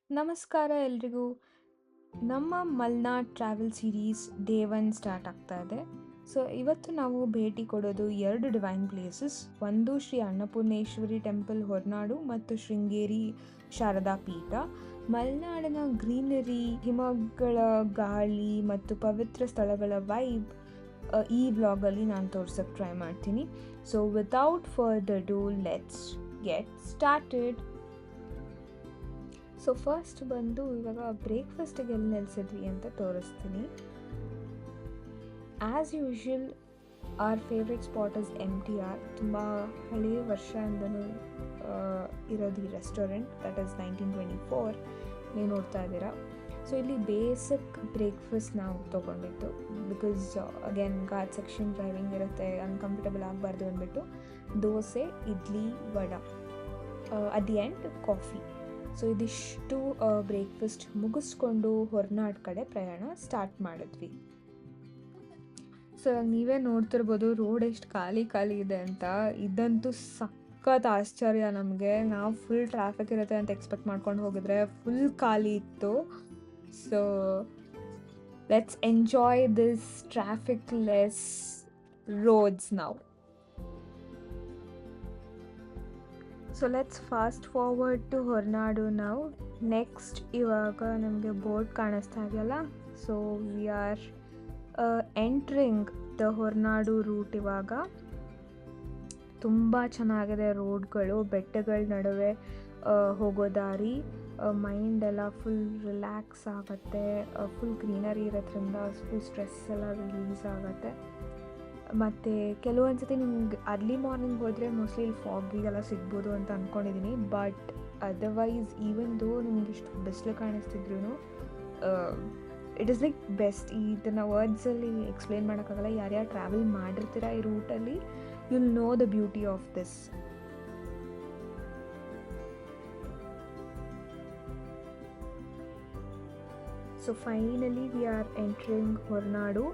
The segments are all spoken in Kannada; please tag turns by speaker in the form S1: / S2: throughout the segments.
S1: ನಮಸ್ಕಾರ ಎಲ್ರಿಗೂ. ನಮ್ಮ Malnad travel series day 1 start ಆಗ್ತಾ ಇದೆ. ಸೊ ಇವತ್ತು ನಾವು ಭೇಟಿ ಕೊಡೋದು 2 ಡಿವೈನ್ ಪ್ಲೇಸಸ್. ಒಂದು ಶ್ರೀ ಅನ್ನಪೂರ್ಣೇಶ್ವರಿ ಟೆಂಪಲ್ ಹೊರನಾಡು ಮತ್ತು ಶೃಂಗೇರಿ ಶಾರದಾ ಪೀಠ. ಮಲೆನಾಡಿನ ಗ್ರೀನರಿ, ಹಿಮಗಳ ಗಾಳಿ ಮತ್ತು ಪವಿತ್ರ ಸ್ಥಳಗಳ ವೈಬ್ ಈ ವ್ಲಾಗಲ್ಲಿ ನಾನು ತೋರ್ಸೋಕ್ಕೆ ಟ್ರೈ ಮಾಡ್ತೀನಿ. So without further do let's get started. So first ಬಂದು ಇವಾಗ ಬ್ರೇಕ್ಫಾಸ್ಟಿಗೆ ಎಲ್ಲಿ ನೆಲೆಸಿದ್ವಿ ಅಂತ ತೋರಿಸ್ತೀನಿ. As usual our favourite spot is MTR. ತುಂಬ ಹಳೆಯ ವರ್ಷದಿಂದಲೂ ಇರೋದು ಈ ರೆಸ್ಟೋರೆಂಟ್. ದಟ್ ಇಸ್ 1924 ನೀವು ನೋಡ್ತಾ ಇದ್ದೀರಾ. ಸೊ ಇಲ್ಲಿ ಬೇಸಿಕ್ ಬ್ರೇಕ್ಫಾಸ್ಟ್ ನಾವು ತೊಗೊಂಡಿದ್ದು, because again ghat section driving ಇರುತ್ತೆ, ಅನ್ಕಂಫರ್ಟಬಲ್ ಆಗಬಾರ್ದು ಅಂದ್ಬಿಟ್ಟು dosa, idli, vada, at the end coffee. So ಇದಿಷ್ಟು ಬ್ರೇಕ್ಫಾಸ್ಟ್ ಮುಗಿಸ್ಕೊಂಡು ಹೊರನಾಡು ಕಡೆ ಪ್ರಯಾಣ ಸ್ಟಾರ್ಟ್ ಮಾಡಿದ್ವಿ. ಸೊ ನೀವೇ ನೋಡ್ತಿರ್ಬೋದು ರೋಡ್ ಎಷ್ಟು ಖಾಲಿ ಇದೆ ಅಂತ. ಇದಂತೂ ಸಖತ್ ಆಶ್ಚರ್ಯ ನಮಗೆ. ನಾವು ಫುಲ್ ಟ್ರಾಫಿಕ್ ಇರುತ್ತೆ ಅಂತ ಎಕ್ಸ್ಪೆಕ್ಟ್ ಮಾಡ್ಕೊಂಡು ಹೋಗಿದ್ರೆ ಫುಲ್ ಖಾಲಿ ಇತ್ತು. So let's enjoy this traffic less roads ನಾವು. So let's fast forward to Horanadu ನಾವು. ನೆಕ್ಸ್ಟ್ ಇವಾಗ ನಮಗೆ ಬೋರ್ಡ್ ಕಾಣಿಸ್ತಾ ಇದೆಯಲ್ಲ, so we are entering the Horanadu route. ಇವಾಗ ತುಂಬ ಚೆನ್ನಾಗಿದೆ ರೋಡ್ಗಳು, ಬೆಟ್ಟಗಳ ನಡುವೆ ಹೋಗೋ ದಾರಿ. ಮೈಂಡ್ ಎಲ್ಲ ಫುಲ್ ರಿಲ್ಯಾಕ್ಸ್ ಆಗುತ್ತೆ. ಫುಲ್ ಗ್ರೀನರಿ ಇರೋದ್ರಿಂದ ಫುಲ್ ಸ್ಟ್ರೆಸ್ ಎಲ್ಲ ರಿಲೀಸ್ ಆಗುತ್ತೆ. ಮತ್ತು ಕೆಲವೊಂದು ಸತಿ ನಿಮ್ಗೆ ಅರ್ಲಿ ಮಾರ್ನಿಂಗ್ ಹೋದರೆ ಮೋಸ್ಟ್ಲಿ ಇಲ್ಲಿ ಫಾಗಿಗೆಲ್ಲ ಸಿಗ್ಬೋದು ಅಂತ ಅಂದ್ಕೊಂಡಿದ್ದೀನಿ. ಬಟ್ ಅದರ್ವೈಸ್ ಈವನ್ ದೋ ನಿಮ್ಗೆ ಇಷ್ಟು ಬಿಸಿಲು ಕಾಣಿಸ್ತಿದ್ರು ಇಟ್ ಇಸ್ ಲೈಕ್ ಬೆಸ್ಟ್. ಇದನ್ನು ವರ್ಡ್ಸಲ್ಲಿ ಎಕ್ಸ್ಪ್ಲೇನ್ ಮಾಡೋಕ್ಕಾಗಲ್ಲ. ಯಾರ್ಯಾರು ಟ್ರಾವೆಲ್ ಮಾಡಿರ್ತೀರ ಈ ರೂಟಲ್ಲಿ, you'll know the beauty of this. So finally we are entering Horanadu.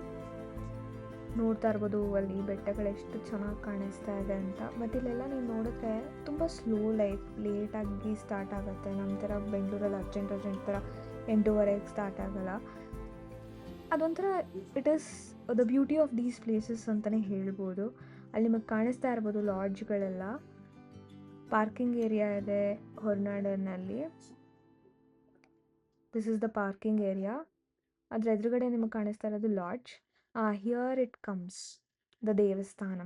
S1: ನೋಡ್ತಾ ಇರ್ಬೋದು ಅಲ್ಲಿ ಬೆಟ್ಟಗಳೆಷ್ಟು ಚೆನ್ನಾಗಿ ಕಾಣಿಸ್ತಾ ಇದೆ ಅಂತ. ಮತ್ತು ಇಲ್ಲೆಲ್ಲ ನೀವು ನೋಡಿದ್ರೆ ತುಂಬ ಸ್ಲೋ ಲೈಫ್, ಲೇಟಾಗಿ ಸ್ಟಾರ್ಟ್ ಆಗುತ್ತೆ. ನಮ್ಮ ಥರ ಬೆಂಗಳೂರಲ್ಲಿ ಅರ್ಜೆಂಟ್ ಥರ 8:30ಗೆ ಸ್ಟಾರ್ಟ್ ಆಗೋಲ್ಲ. ಅದೊಂಥರ it is the beauty of these places ಅಂತಲೇ ಹೇಳ್ಬೋದು. ಅಲ್ಲಿ ನಿಮಗೆ ಕಾಣಿಸ್ತಾ ಇರ್ಬೋದು ಲಾಡ್ಜ್ಗಳೆಲ್ಲ. ಪಾರ್ಕಿಂಗ್ ಏರಿಯಾ ಇದೆ ಹೊರನಾಡಿನಲ್ಲಿ. This is the parking area. ಅದರ ಎದುರುಗಡೆ ನಿಮಗೆ ಕಾಣಿಸ್ತಾ ಇರೋದು lodge. Here it comes the ದೇವಸ್ಥಾನ.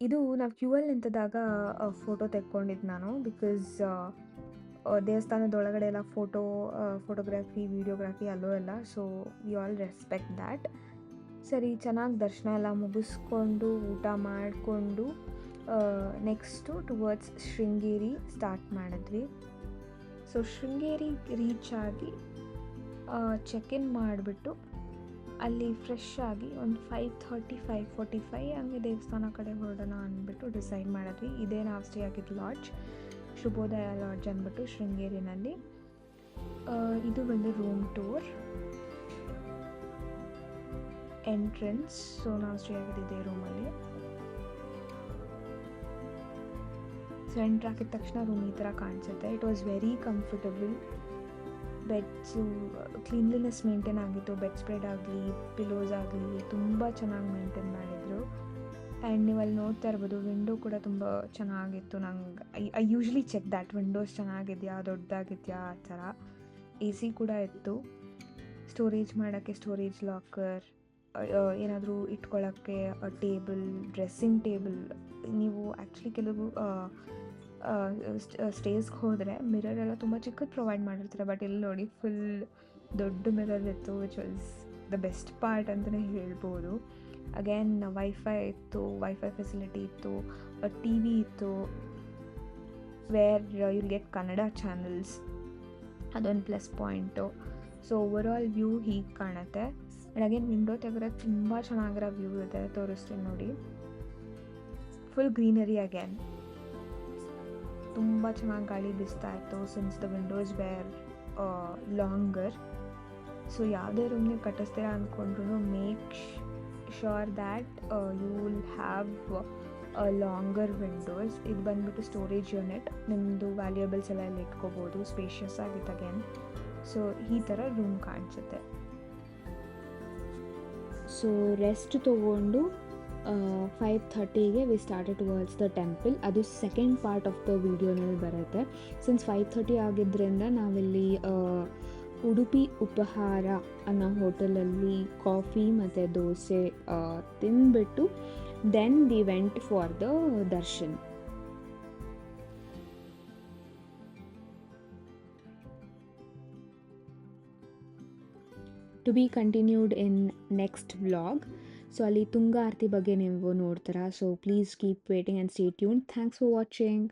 S1: ಇದು ನಾವು ಕ್ಯೂ ಅಲ್ಲಿ ನಿಂತಿದ್ದಾಗ ಫೋಟೋ ತೆಕ್ಕೊಂಡಿದ್ದು ನಾನು, ಬಿಕಾಸ್ ದೇವಸ್ಥಾನದೊಳಗಡೆ ಎಲ್ಲ ಫೋಟೋಗ್ರಫಿ, ವಿಡಿಯೋಗ್ರಫಿ ಅಲ್ಲೋ ಎಲ್ಲ. So we all respect that. ಸರಿ, ಚೆನ್ನಾಗಿ ದರ್ಶನ ಎಲ್ಲ ಮುಗಿಸ್ಕೊಂಡು ಊಟ ಮಾಡಿಕೊಂಡು ನೆಕ್ಸ್ಟು ಟುವರ್ಡ್ಸ್ ಶೃಂಗೇರಿ ಸ್ಟಾರ್ಟ್ ಮಾಡಿದ್ವಿ. ಸೊ ಶೃಂಗೇರಿ ರೀಚ್ ಆಗಿ ಚೆಕ್ ಇನ್ ಮಾಡಿಬಿಟ್ಟು ಅಲ್ಲಿ ಫ್ರೆಶ್ ಆಗಿ ಒಂದು 5:30, 5:45 ಹಂಗೆ ದೇವಸ್ಥಾನ ಕಡೆ ಹೊರಡೋಣ ಅಂದ್ಬಿಟ್ಟು ಡಿಸೈಡ್ ಮಾಡಿದ್ವಿ. ಇದೇ ನಾವು ಸ್ಟೇ ಆಗಿದ್ದು ಲಾಡ್ಜ್, ಶುಭೋದಯ ಲಾಡ್ಜ್ ಅಂದ್ಬಿಟ್ಟು ಶೃಂಗೇರಿನಲ್ಲಿ. ಇದು ಬಂದು ರೂಮ್ ಟೂರ್ ಎಂಟ್ರೆನ್ಸ್. ಸೊ ನಾವು ಸ್ಟೇ ಆಗಿದ್ದೆ ರೂಮಲ್ಲಿ. ಸೊ ಎಂಟ್ರ್ ಆಗಿದ ತಕ್ಷಣ ರೂಮ್ ಈ ಥರ ಕಾಣಿಸುತ್ತೆ. It was very comfortable. Beds cleanliness maintain ಆಗಿತ್ತು. ಬೆಡ್ ಸ್ಪ್ರೆಡ್ ಆಗಲಿ, ಪಿಲೋಸ್ ಆಗಲಿ ತುಂಬ ಚೆನ್ನಾಗಿ ಮೇಂಟೈನ್ ಮಾಡಿದರು. ಆ್ಯಂಡ್ ನೀವು ಅಲ್ಲಿ ನೋಡ್ತಾ ಇರ್ಬೋದು ವಿಂಡೋ ಕೂಡ ತುಂಬ ಚೆನ್ನಾಗಿತ್ತು. ನಂಗೆ I usually check that windows ಚೆನ್ನಾಗಿದೆಯಾ, ದೊಡ್ಡದಾಗಿದೆಯಾ ಆ ಥರ. AC ಕೂಡ ಇತ್ತು. ಸ್ಟೋರೇಜ್ ಮಾಡೋಕ್ಕೆ ಸ್ಟೋರೇಜ್ ಲಾಕರ್, ಏನಾದರೂ ಇಟ್ಕೊಳ್ಳೋಕ್ಕೆ ಟೇಬಲ್, ಡ್ರೆಸ್ಸಿಂಗ್ ಟೇಬಲ್. ನೀವು ಆ್ಯಕ್ಚುಲಿ ಕೆಲವು ಸ್ಟೇಸ್ಗೆ ಹೋದರೆ ಮಿರರ್ ಎಲ್ಲ ತುಂಬ ಚಿಕ್ಕದು ಪ್ರೊವೈಡ್ ಮಾಡಿರ್ತಾರೆ. ಬಟ್ ಇಲ್ಲಿ ನೋಡಿ ಫುಲ್ ದೊಡ್ಡ ಮಿರರ್ ಇತ್ತು, which was the best part ಅಂತಲೇ ಹೇಳ್ಬೋದು. ಅಗೇನ್ ವೈಫೈ ಇತ್ತು, ವೈಫೈ ಫೆಸಿಲಿಟಿ ಇತ್ತು, TV ಇತ್ತು, where you'll get Kannada channels. ಅದೊಂದು plus point. So overall view ಹೀಗೆ ಕಾಣುತ್ತೆ. ಆ್ಯಂಡ್ ಅಗೇನ್ ವಿಂಡೋ ತೆಗೆದ್ರೆ ತುಂಬ ಚೆನ್ನಾಗಿರೋ ವ್ಯೂ ಇದೆ, ತೋರಿಸ್ತೀನಿ ನೋಡಿ. Full greenery. ಅಗೇನ್ ತುಂಬ ಚೆನ್ನಾಗಿ ಗಾಳಿ ಬೀಸ್ತಾ ಇತ್ತು since the windows were longer. So ಯಾವುದೇ ರೂಮ್ ನೀವು ಕಟ್ಟಿಸ್ತೀರಾ ಅಂದ್ಕೊಂಡ್ರು make sure that you will have longer windows. ಇದು ಬಂದುಬಿಟ್ಟು ಸ್ಟೋರೇಜ್ ಯೂನಿಟ್, ನಿಮ್ಮದು ವ್ಯಾಲ್ಯೂಯಬಲ್ಸ್ ಎಲ್ಲ ಇಲ್ಲಿ ಇಟ್ಕೋಬೋದು, ಸ್ಪೇಷಿಯಸ್ ಆಗಿದೆ ಅಗೇನ್. ಸೊ ಈ ಥರ ರೂಮ್ ಕಾಣಿಸುತ್ತೆ. ಸೊ ರೆಸ್ಟ್ ತೊಗೊಂಡು 5:30ಗೆ we started towards the temple. ಅದು ಸೆಕೆಂಡ್ ಪಾರ್ಟ್ ಆಫ್ ದ ವಿಡಿಯೋನಲ್ಲಿ ಬರುತ್ತೆ. ಸಿನ್ಸ್ 5:30 ಆಗಿದ್ದರಿಂದ ನಾವಿಲ್ಲಿ ಉಡುಪಿ ಉಪಹಾರ ಅನ್ನೋ ಹೋಟೆಲಲ್ಲಿ ಕಾಫಿ ಮತ್ತು ದೋಸೆ ತಿಂದುಬಿಟ್ಟು then we went for the darshan. To be continued in next vlog. So ಅಲ್ಲಿ ತುಂಗಾ ಆರತಿ ಬಗ್ಗೆ ನೀವು ನೋಡ್ತೀರಾ. So please keep waiting and stay tuned. Thanks for watching.